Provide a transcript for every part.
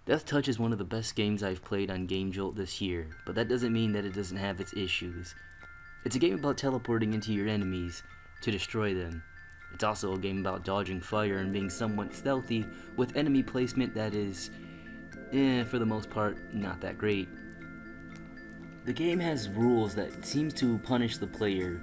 Death Touch is one of the best games I've played on Game Jolt this year, but that doesn't mean that it doesn't have its issues. It's a game about teleporting into your enemies to destroy them. It's also a game about dodging fire and being somewhat stealthy with enemy placement that is, for the most part, not that great. The game has rules that seems to punish the player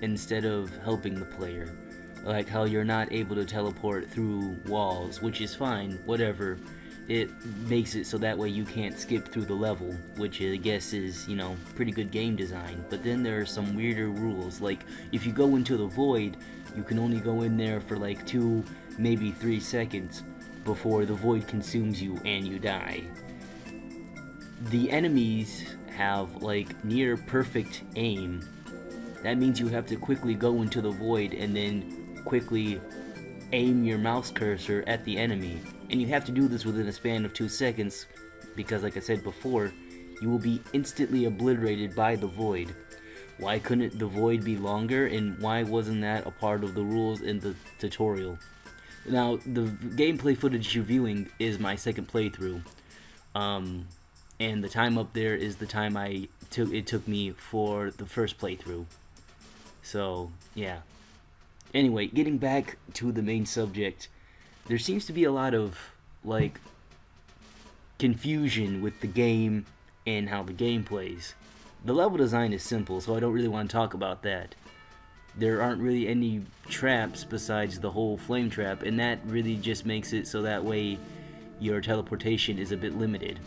instead of helping the player. Like how you're not able to teleport through walls, which is fine, whatever. It makes it so that way you can't skip through the level, which I guess is, pretty good game design. But then there are some weirder rules, like if you go into the void, you can only go in there for like 2, maybe 3 seconds before the void consumes you and you die. The enemies have like near perfect aim. That means you have to quickly go into the void and then quickly aim your mouse cursor at the enemy. And you have to do this within a span of 2 seconds because, like I said before, you will be instantly obliterated by the void. Why couldn't the void be longer, and why wasn't that a part of the rules in the tutorial? Now, the gameplay footage you're viewing is my second playthrough. And the time up there is the time it took me for the first playthrough. So, yeah. Anyway, getting back to the main subject, there seems to be a lot of, confusion with the game and how the game plays. The level design is simple, so I don't really want to talk about that. There aren't really any traps besides the whole flame trap, and that really just makes it so that way your teleportation is a bit limited.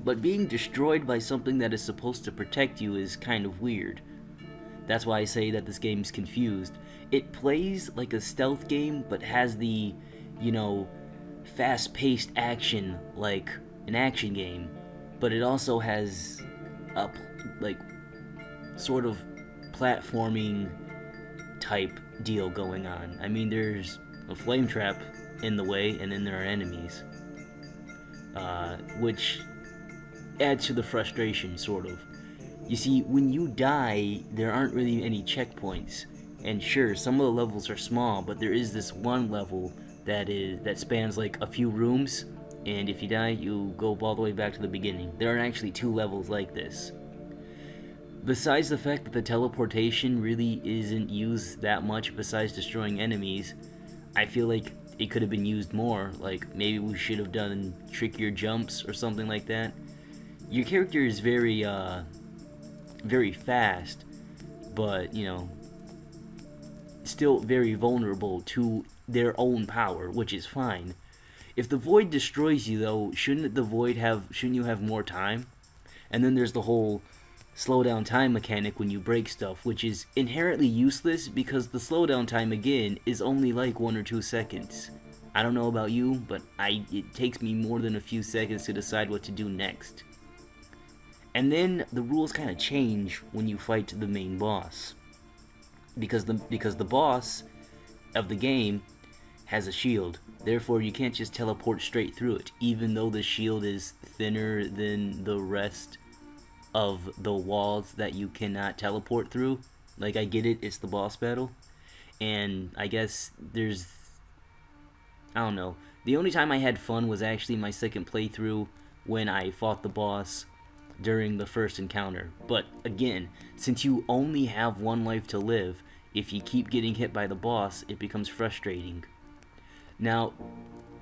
But being destroyed by something that is supposed to protect you is kind of weird. That's why I say that this game is confused. It plays like a stealth game, but has the, fast-paced action like an action game. But it also has a, sort of platforming type deal going on. I mean, there's a flame trap in the way, and then there are enemies. Which adds to the frustration, sort of. You see, when you die, there aren't really any checkpoints. And sure, some of the levels are small, but there is this one level that spans like a few rooms, and if you die, you go all the way back to the beginning. There are actually 2 levels like this. Besides the fact that the teleportation really isn't used that much besides destroying enemies, I feel like it could have been used more. Like, maybe we should have done trickier jumps or something like that. Your character is very fast, but, still very vulnerable to their own power, which is fine. If the void destroys you, though, shouldn't you have more time? And then there's the whole slow down time mechanic when you break stuff, which is inherently useless because the slowdown time, again, is only like 1 or 2 seconds. I don't know about you, but it takes me more than a few seconds to decide what to do next. And then the rules kind of change when you fight the main boss. Because the boss of the game has a shield. Therefore, you can't just teleport straight through it, even though the shield is thinner than the rest of the walls that you cannot teleport through. Like, I get it, it's the boss battle. And I guess I don't know. The only time I had fun was actually my second playthrough when I fought the boss during the first encounter. But again, since you only have 1 life to live, if you keep getting hit by the boss, it becomes frustrating. Now,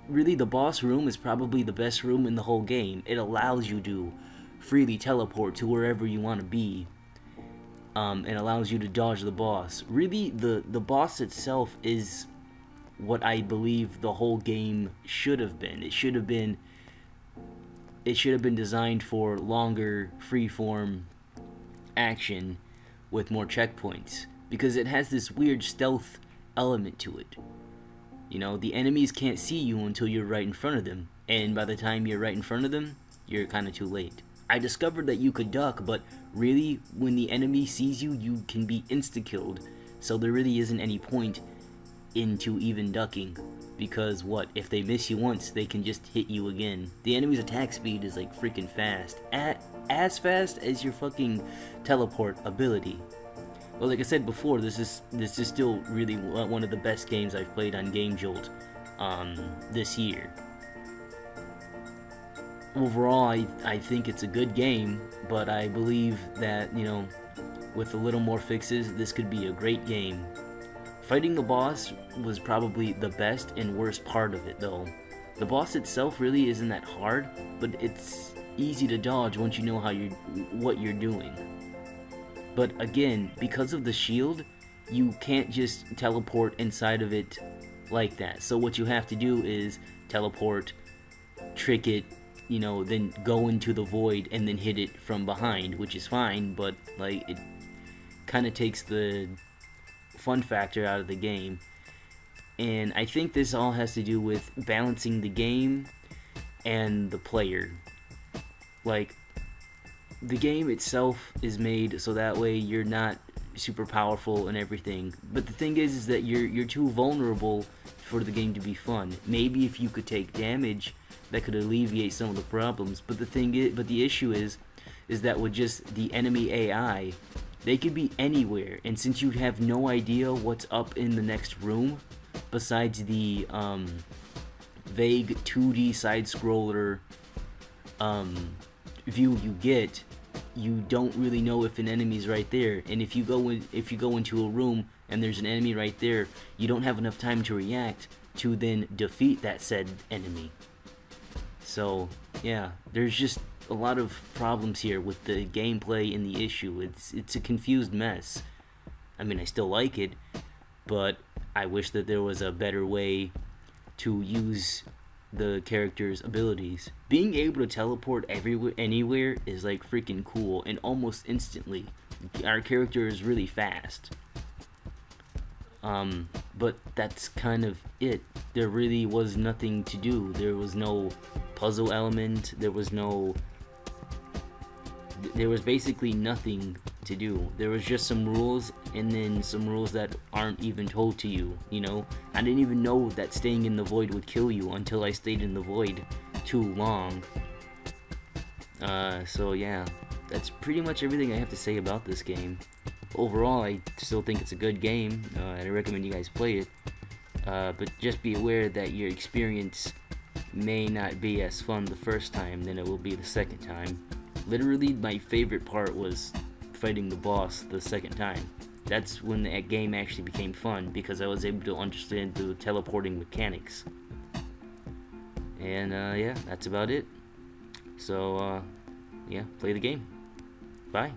really, the boss room is probably the best room in the whole game. It allows you to freely teleport to wherever you want to be, and allows you to dodge the boss. Really, the boss itself is what I believe the whole game should have been. It should have been designed for longer freeform action with more checkpoints, because it has this weird stealth element to it. The enemies can't see you until you're right in front of them, and by the time you're right in front of them, you're kind of too late. I discovered that you could duck, but really, when the enemy sees you, you can be insta-killed, so there really isn't any point into even ducking. Because if they miss you once, they can just hit you again. The enemy's attack speed is like freaking fast. As fast as your fucking teleport ability. Well, like I said before, this is still really one of the best games I've played on Game Jolt this year. overall, I think it's a good game, but I believe that, with a little more fixes, this could be a great game. Fighting the boss was probably the best and worst part of it, though. The boss itself really isn't that hard, but it's easy to dodge once you know what you're doing. But again, because of the shield, you can't just teleport inside of it like that. So what you have to do is teleport, trick it, then go into the void and then hit it from behind, which is fine, but like it kind of takes the fun factor out of the game. And I think this all has to do with balancing the game and the player. Like, the game itself is made so that way you're not super powerful and everything, but the thing is that you're too vulnerable for the game to be fun. Maybe if you could take damage, that could alleviate some of the problems, but the issue is that with just the enemy AI, they could be anywhere, and since you have no idea what's up in the next room besides the vague 2D side-scroller view you get, you don't really know if an enemy's right there. And if you go into a room and there's an enemy right there, you don't have enough time to react to then defeat that said enemy. So yeah, there's just a lot of problems here with the gameplay and the issue. It's a confused mess. I mean, I still like it, but I wish that there was a better way to use the character's abilities. Being able to teleport anywhere is like freaking cool, and almost instantly. Our character is really fast. But that's kind of it. There really was nothing to do. There was no puzzle element. There was basically nothing to do. There was just some rules, and then some rules that aren't even told to you, I didn't even know that staying in the void would kill you until I stayed in the void too long. So yeah, that's pretty much everything I have to say about this game. Overall, I still think it's a good game. I recommend you guys play it. But just be aware that your experience may not be as fun the first time than it will be the second time. Literally, my favorite part was fighting the boss the second time. That's when the game actually became fun, because I was able to understand the teleporting mechanics. And yeah, that's about it. So yeah, play the game. Bye.